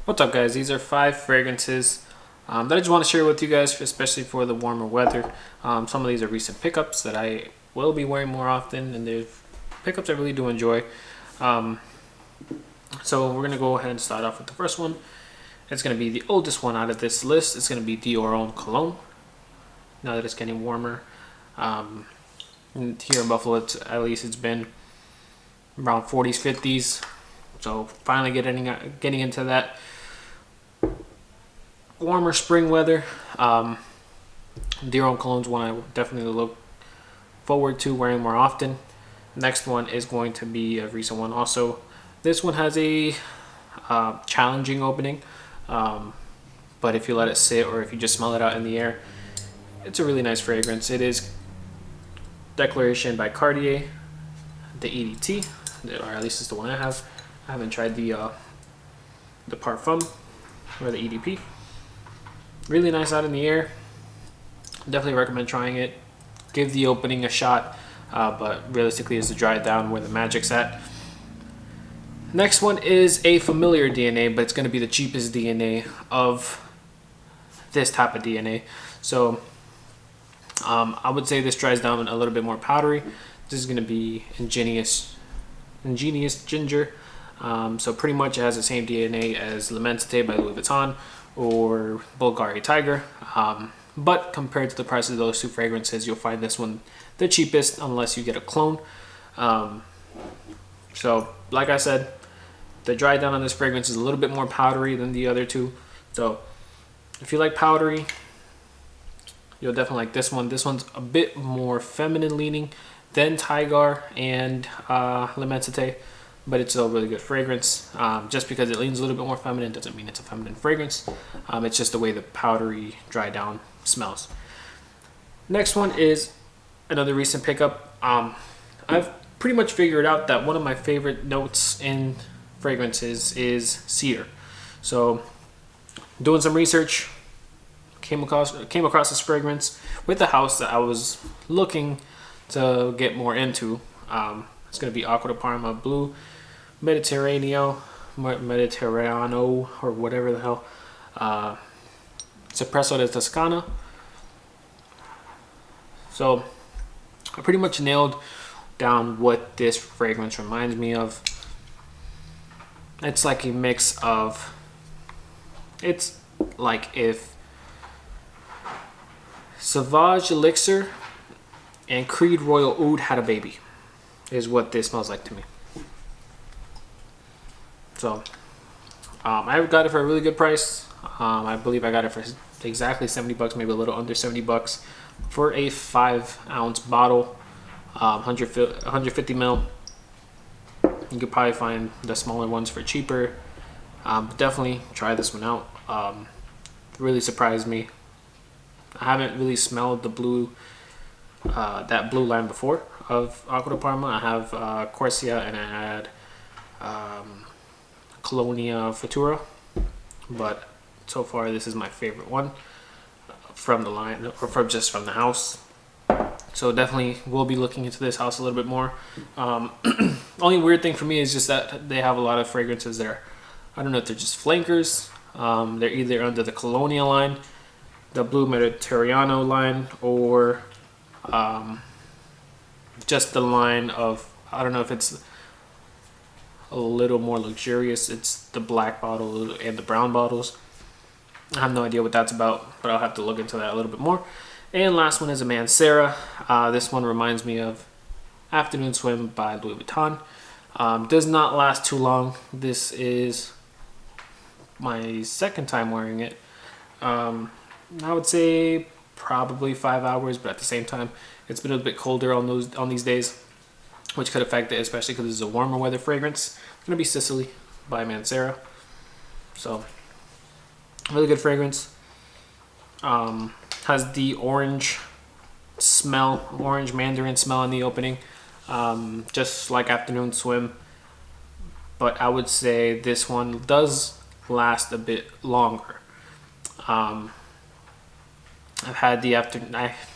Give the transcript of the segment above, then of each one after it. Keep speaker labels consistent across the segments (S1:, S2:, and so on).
S1: What's up, guys? These are 5 fragrances that I just want to share with you guys, especially for the warmer weather. Some of these are recent pickups that I will be wearing more often, and they're pickups I really do enjoy. So we're going to go ahead and start off with the first one. It's going to be the oldest one out of this list. It's going to be Dior Homme Cologne. Now that it's getting warmer. Here in Buffalo, at least it's been around 40s, 50s. So finally getting into that warmer spring weather. Dior Homme Cologne is one I definitely look forward to wearing more often. Next one is going to be a recent one also. This one has a challenging opening, but if you let it sit or if you just smell it out in the air, it's a really nice fragrance. It is Declaration by Cartier, the EDT, or at least it's the one I have. I haven't tried the Parfum or the EDP. Really nice out in the air. Definitely recommend trying it. Give the opening a shot, but realistically is to dry it down where the magic's at. Next one is a familiar DNA, but it's going to be the cheapest DNA of this type of DNA. So I would say this dries down a little bit more powdery. This is going to be Ingenious Ginger. So pretty much it has the same DNA as Mancera by Louis Vuitton or Bulgari Tiger. But compared to the price of those two fragrances, you'll find this one the cheapest unless you get a clone. So like I said, the dry down on this fragrance is a little bit more powdery than the other two. So if you like powdery, you'll definitely like this one. This one's a bit more feminine leaning than Tiger and Le Mancera, but it's a really good fragrance. Just because it leans a little bit more feminine doesn't mean it's a feminine fragrance. It's just the way the powdery dry down smells. Next one is another recent pickup. I've pretty much figured out that one of my favorite notes in fragrances is cedar. So doing some research, came across this fragrance with the house that I was looking to get more into. It's going to be Acqua Parma Blue Mediterraneo, or whatever the hell. Espresso de Toscana. So I pretty much nailed down what this fragrance reminds me of. It's like a mix of, it's like if Sauvage Elixir and Creed Royal Oud had a baby, is what this smells like to me. So I got it for a really good price. I believe I got it for exactly 70 bucks, maybe a little under 70 bucks for a 5-ounce bottle, 150 ml. You could probably find the smaller ones for cheaper. Definitely try this one out. Really surprised me. I haven't really smelled the blue, that blue line before of Acqua Parma. I have Corsia and I had Colonia Futura, but so far this is my favorite one from the line, or from the house. So definitely will be looking into this house a little bit more. Only weird thing for me is just that they have a lot of fragrances there. I don't know if they're just flankers. They're either under the Colonia line, the Blue Mediterraneo line, or just the line of, I don't know if it's a little more luxurious. It's the black bottle and the brown bottles. I have no idea what that's about, but I'll have to look into that a little bit more. And last one is a Mancera. This one reminds me of Afternoon Swim by Louis Vuitton. Does not last too long. This is my second time wearing it. I would say probably 5 hours, but at the same time, it's been a bit colder on these days, which could affect it, especially because it's a warmer weather fragrance. It's gonna be Sicily by Mancera. So really good fragrance. Has the orange mandarin smell in the opening, just like Afternoon Swim, but I would say this one does last a bit longer. I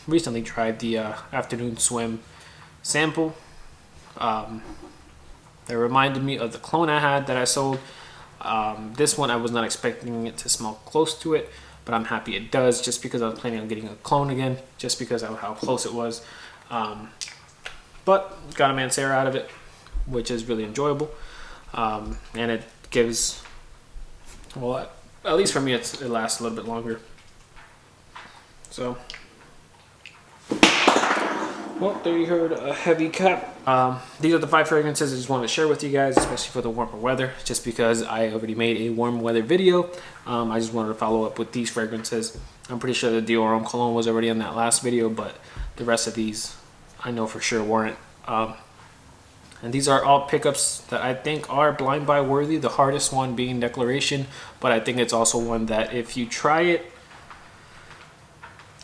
S1: recently tried the Afternoon Swim sample. It reminded me of the clone I had that I sold This one I was not expecting it to smell close to it, but I'm happy it does, just because I was planning on getting a clone again, just because of how close it was. But got a Mancera out of it, which is really enjoyable. And it gives, well, at least for me, it lasts a little bit longer. So, well, there you heard a heavy cap. These are the 5 fragrances I just wanted to share with you guys, especially for the warmer weather, just because I already made a warm weather video. I just wanted to follow up with these fragrances. I'm pretty sure the Dior Homme Cologne was already in that last video, but the rest of these I know for sure weren't. And these are all pickups that I think are blind buy worthy, the hardest one being Declaration, but I think it's also one that if you try it,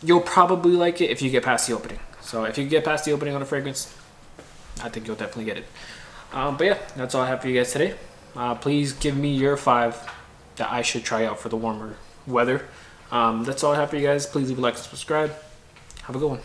S1: you'll probably like it if you get past the opening. So if you get past the opening on a fragrance, I think you'll definitely get it. But yeah, that's all I have for you guys today. Please give me your 5 that I should try out for the warmer weather. That's all I have for you guys. Please leave a like and subscribe. Have a good one.